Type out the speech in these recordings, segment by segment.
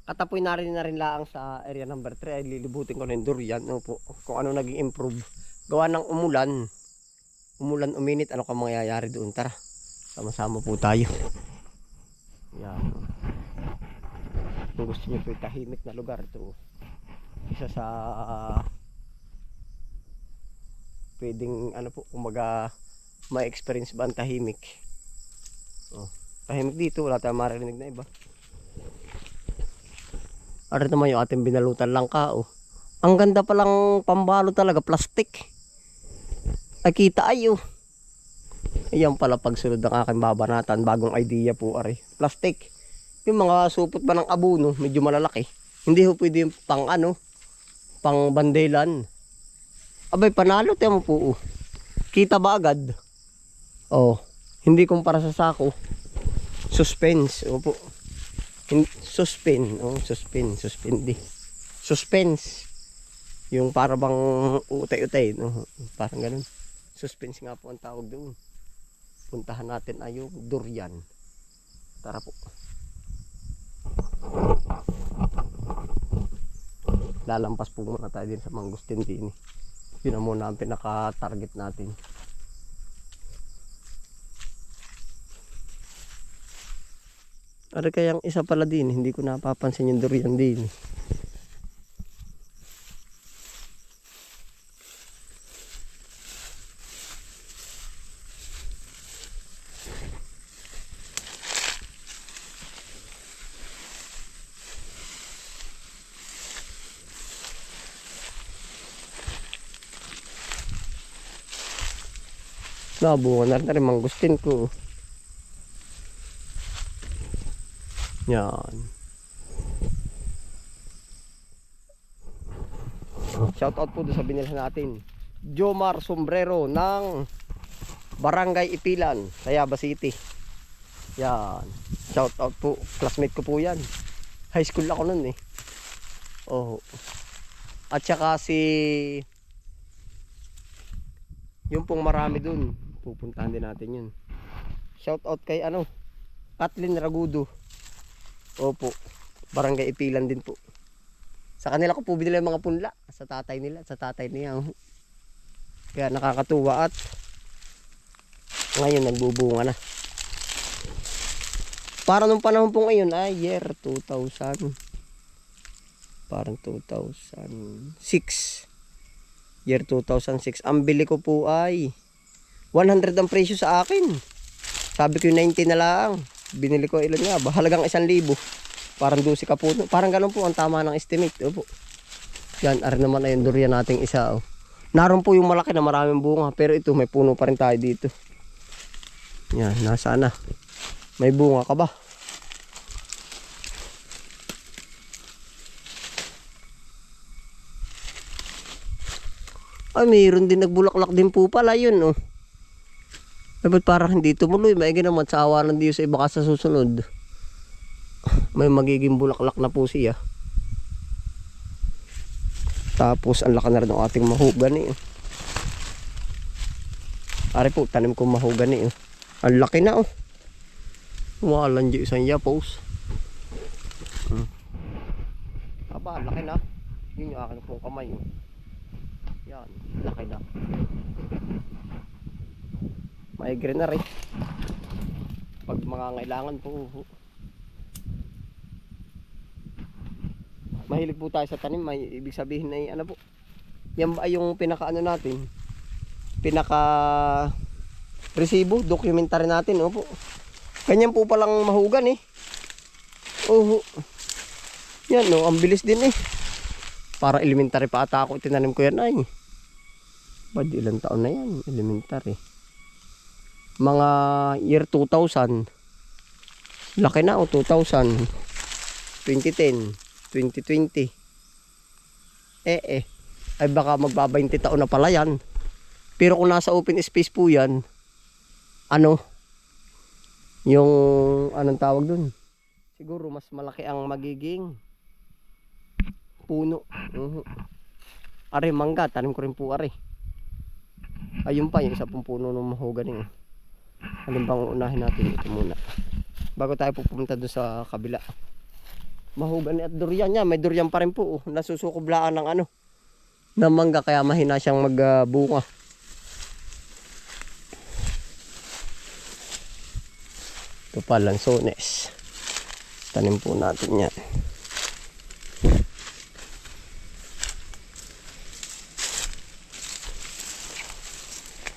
katapoy na rin laang sa area number 3 ay lilibutin ko na yung durian. Ano po, kung ano naging improve. Gawa ng umulan uminit, ano ka mangyayari doon. Tara, sama-sama po tayo. Yan. Kung gusto nyo po yung tahimik na lugar, ito isa sa pwedeng ano po, kumaga may experience ba ang tahimik. Tahimik dito, wala tayong marinig na iba. Ano naman yung ating binalutan lang ka. Ang ganda palang pambalo talaga, plastic. Ay kita ayo. Ayan pala pagsunod ng aking babanatan, bagong idea po ari. Plastic. Yung mga supot ba ng abono, medyo malalaki. Hindi ho pwede yung pang pang bandelan. Abay panalo tayo mo po. Kita ba agad? Hindi kumpara sa sako. Suspense. Opo. Suspense. Yung para bang utay-utay, no? Parang ganun. Suspense nga po ang tawag doon. Puntahan natin ay yung durian. Tara po. Lalampas po muna tayo din sa mangustin din. Yun na muna ang pinaka-target natin. Ano kayang isa pala din, hindi ko napapansin yung durian din. Nabunga na rin mangustin ko. Yan. Shoutout po doon sa binilhan natin. Jomar Sombrero ng Barangay Ipilan, Tayaba City. Yan. Shoutout po. Classmate ko po yan. High school ako nun eh. At saka si yung pong marami dun. Pupuntahan din natin yun. Shoutout kay Kathleen Ragudo. Opo, Barangay Ipilan din po. Sa kanila ko po binili mga punla. Sa tatay niya. Kaya nakakatuwa at ngayon nagbubunga na. Para nung panahon po ngayon ay year 2000. Parang 2006. Year 2006. Ang bili ko po ay 100 ang presyo sa akin. Sabi ko yung 90 na lang. Binili ko ilan nga ba? Halagang 1,000. Parang 12 ka po. Parang ganun po ang tama ng estimate. Opo. Yan, ari naman ay yung durian nating isa. Naroon po yung malaki na maraming bunga. Pero ito may puno pa rin tayo dito. Yan, nasaan na? May bunga ka ba? Ay, mayroon din nagbulaklak din po pala yun. Dapat parang hindi tumuloy. Maigi naman sa awa ng Diyos ay baka sa susunod may magiging bulaklak na po siya. Tapos ang laki na rin ng ating mahogani. Ari po, tanim ko mahogani. Ang laki na. Walang dyan isang yapos. Aba, laki na. Yun yung akin pong kamay. Yan, laki na. Maigre na rin pag mangangailangan po. Mahilig po tayo sa tanim. May ibig sabihin ay ano po, yan ba yung pinaka natin, pinaka resibo, documentary natin. Opo, ganyan po palang mahugan yan ang bilis din para elementary pa ata ako itinanim ko yan ay. Bad ilang taon na yan, elementary. Mga year 2000. Laki na 2000. 2010, 2020. Ay baka magba-20 taon na pala yan. Pero kung nasa open space po yan, yung anong tawag dun? Siguro mas malaki ang magiging puno. Are mangga, tanim ko rin po are. Ayun pa yung isa pong puno ng mahogany. Alin bang unahin natin? Ito muna bago tayo pupunta doon sa kabila. Mahogany at durian niya. May durian pa rin po. Oh. Nasusukublaan ng ano. Ng mangga kaya mahina siyang magbunga. Ito pa, lansones. Tanim po natin yan.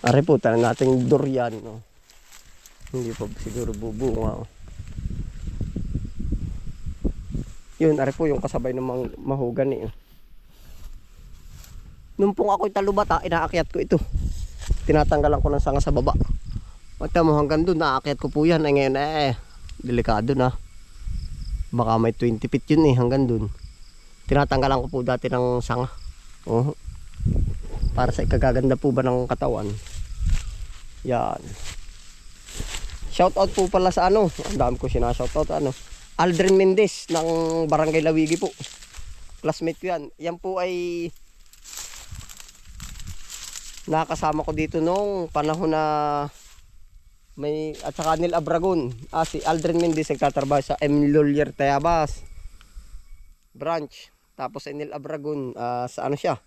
Ari po, tanim natin durian. No? Hindi pa siguro bubunga. Oh. Yun, ari po yung kasabay ng mahogany. Oh. Nung pong ako'y talubata, inaakyat ko ito. Tinatanggalan ko ng sanga sa baba. Magta mo hanggang doon, naakyat ko po yan. Ay ngayon, delikado na. Baka may 20 feet yun hanggang doon. Tinatanggalan ko po dati ng sanga. Oh. Para sa ikagaganda po ba ng katawan. Yan. Shoutout po pala sa ano. Ang dami ko sinashoutout. Aldrin Mendez ng Barangay Lawigi po. Classmate ko yan. Yan po ay nakasama ko dito nung panahon na may at saka Neil Abragon. Si Aldrin Mendez nagtatrabaho sa M. Lolier Tayabas branch. Tapos si Neil Abragon sa ano siya?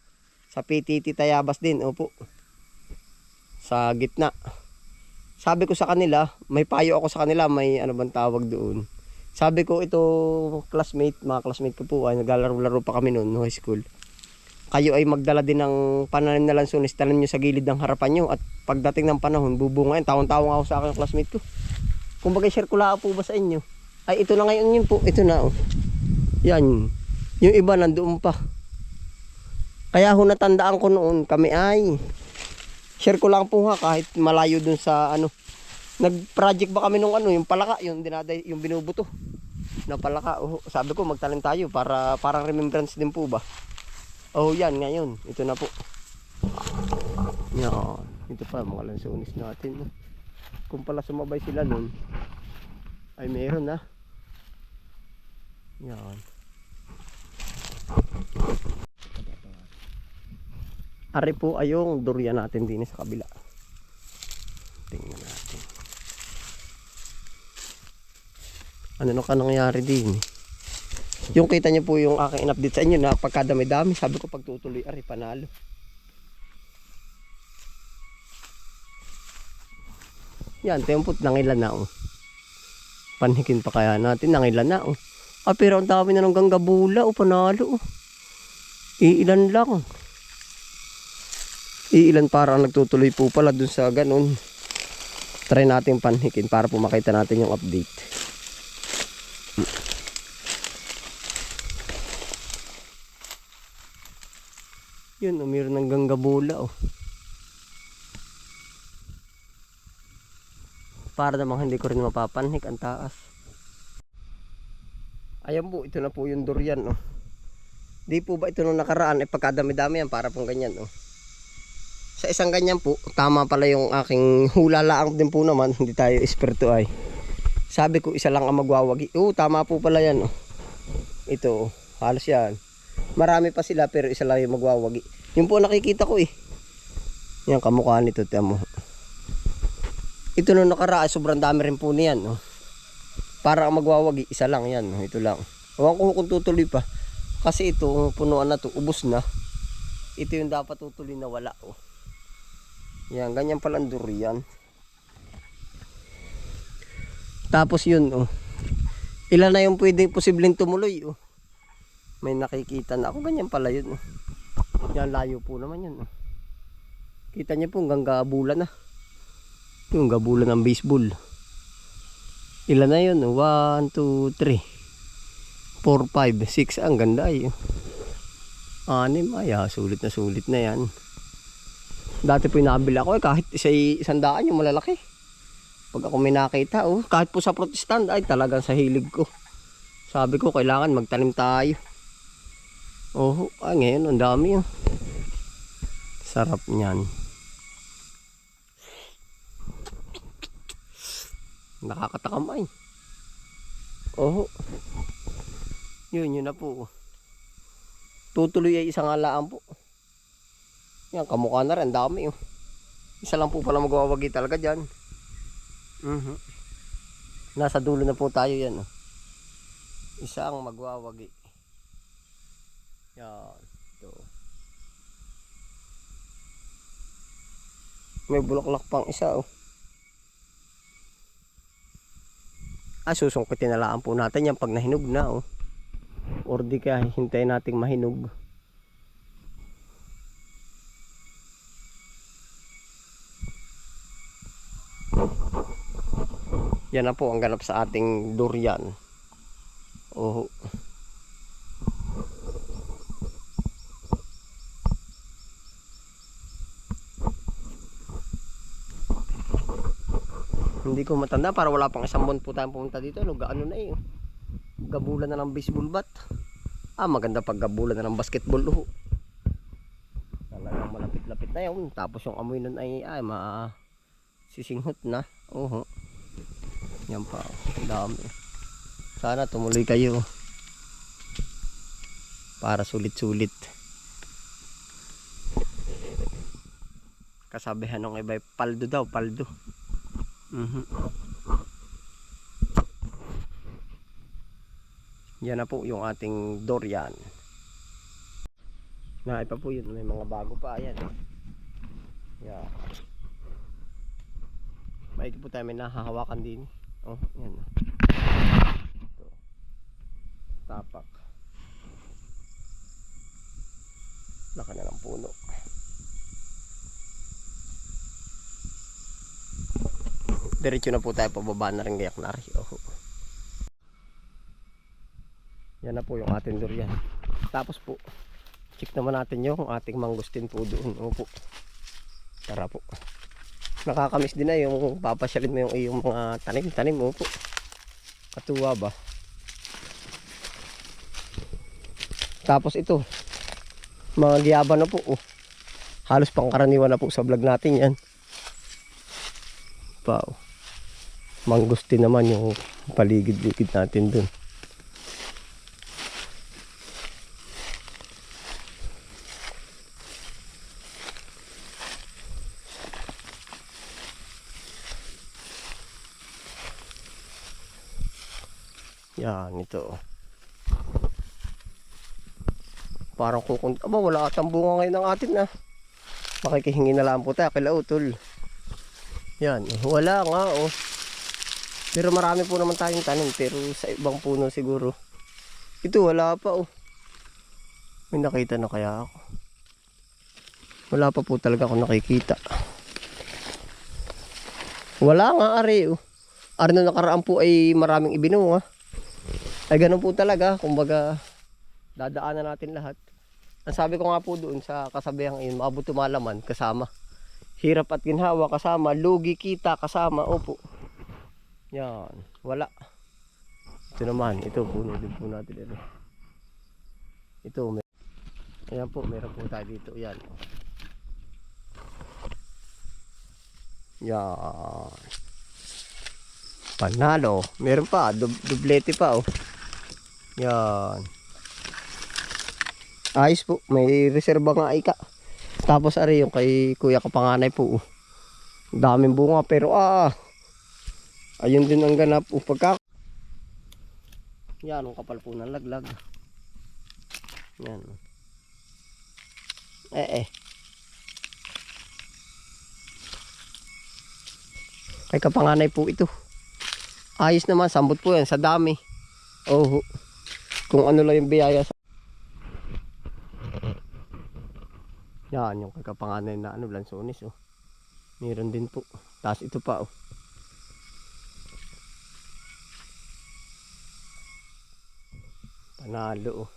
Sa PTT Tayabas din. Opo. Sa gitna. Sabi ko sa kanila, may payo ako sa kanila, may ano bang tawag doon. Sabi ko ito mga classmate ko po ay naglalaro-laro pa kami noon, high school. Kayo ay magdala din ng pananim na lansones, tanim nyo sa gilid ng harapan nyo at pagdating ng panahon, bubunga yan. Tawang-tawang ako sa akin classmate ko. Kung bagay share ko lang po ba sa inyo? Ay ito na ngayon yun po, ito na oh. Yan, yung iba nandoon pa. Kaya ho natandaan ko noon, kami ay share ko lang po ha kahit malayo dun sa ano. Nag-project ba kami nung ano, yung palaka, yung binubuto na palaka. Oh, sabi ko magtanim tayo para parang remembrance din po ba. Oh, yan ngayon. Ito na po. Yan. Ito pa mga lansones natin. Kung pala sumabay sila nun, ay meron na. Yan. Ari po ay yung durian natin din sa kabila. Tingnan natin. Ano na ka nangyari din? Yung kita niyo po yung aking in-update sa inyo na pagkadami-dami, sabi ko pagtutuloy ari panalo. Yan, tempot nangilan na oh. Panhikin pa kaya natin, nangilan na oh. Pero ang dami na ng ganggabula oh, panalo oh. Iilan lang. Iilan parang nagtutuloy po pala dun sa ganun. Try natin panhikin para po makita natin yung update. Yun, meron ng ganggabula oh. Para namang hindi ko rin mapapanhik ang taas. Ayan po, ito na po yung durian oh. Di po ba ito nung nakaraan ay pagkadami-dami yan para pong ganyan oh. Sa isang ganyan po, tama pala yung aking hulalaang din po naman, hindi tayo espiritu ay. Sabi ko isa lang ang magwawagi. Tama po pala yan oh. Ito oh, halos yan. Marami pa sila pero isa lang yung magwawagi. Yung po nakikita ko eh. Yan kamukha nito, tiyan mo. Ito nung nakaraan, sobrang dami rin po niyan. Oh. Para ang magwawagi, isa lang yan. Oh. Ito lang. Huwag ko kung tutuloy pa. Kasi ito, punuan na to, ubos na. Ito yung dapat tutuloy na wala. Oh. Yan, ganyan palang durian. Tapos yun, oh. Ilan na yung pwedeng posibleng tumuloy, oh. May nakikita na ako, ganyan pala yun. Oh. Yan, layo po naman yun. Oh. Kita niyo po, hanggang gabulan na. Yung gabulan ng baseball. Ilan na yun? 1, 2, 3 4, 5, 6. Ang ganda ay. 6 ay sulit na yan. Dati po nakabili ako kahit isandaan yung malalaki. Pag ako may nakita kahit po sa protestant ay talagang sa hilig ko. Sabi ko kailangan magtanim tayo. Ngayon ang dami oh. Sarap niyan. Nakakatakam ay. Yun na po. Tutuloy ay isang alaan po. Yan, kamukha na rin, dami oh. Isa lang po pala magwawagi talaga dyan. Nasa dulo na po tayo yan oh. Isang magwawagi. Yan. Ito. May bulaklak pang isa oh. Susungkitin na lang po natin yan pag nahinog na oh. Or di kaya hintayin nating mahinog. Yan na po ang ganap sa ating durian. Oh. Hindi ko matanda, para wala pang isang buwan po tayong pumunta dito. No, gaano na eh. Gabulan na ng baseball bat. Maganda pag gabulan na ng basketball. Talagang malapit-lapit na yun. Tapos yung amoy nun ay sisinghot na. Yan pa. Dami. Sana tumuloy kayo. Para sulit-sulit. Kasabihan ng iba, paldo daw, paldo. Yan na po yung ating durian. Ipa po yun, may mga bago pa. Ayan. Yan. Maigi po tayo, may nahahawakan din. Yan. Ito. Tapak. Laka na ng puno. Diretso na po tayo pababa na rin gayak na rin. Yan na po yung ating durian. Tapos po, check naman natin yung ating mangustin po doon. Opo. Tara po. Nakakamiss din na yung papasyalin mo yung iyong mga tanim-tanim. Opo. Katuwa ba? Tapos ito, mga giyaba na po. Halos pangkaraniwan na po sa vlog natin yan. Wow. Mangustin naman yung paligid-ligid natin dun. Yan, ito. Parang wala atang bunga ngayon ng atin na. Makikihingi na lang po tayo kay Lautol. Yan, wala nga oh. Pero marami po naman tayong tanim, pero sa ibang puno siguro. Ito wala pa oh. May nakita na kaya ako. Wala pa po talaga ako nakikita. Wala nga ari oh. Ari na nakaraan po ay maraming ibinunga. Ay ganun po talaga, kumbaga dadaanan natin lahat. Ang sabi ko nga po doon sa kasabihang yun, maabot tumalaman kasama. Hirap at ginhawa kasama, lugi kita kasama. Opo. Yan, wala. Ito naman, ito puno din po natin ito. Ito, ayan po, meron po tayo dito. Yan. Yan. Panalo. Meron pa, dublete pa oh. Yan. Ayos po, may reserba nga ika. Tapos ari yung kay Kuya Kapanganay po. Daming bunga pero ayun din ang ganap pagka. Yan ang kapal po ng laglag. Yan. Kay Kapanganay po ito. Ayos naman, sambot po yan sa dami. Kung ano lang yung biyaya sa... Yan yung kay Kapanganay na lansones oh. Meron din po. Tapos ito pa oh. Panalo oh.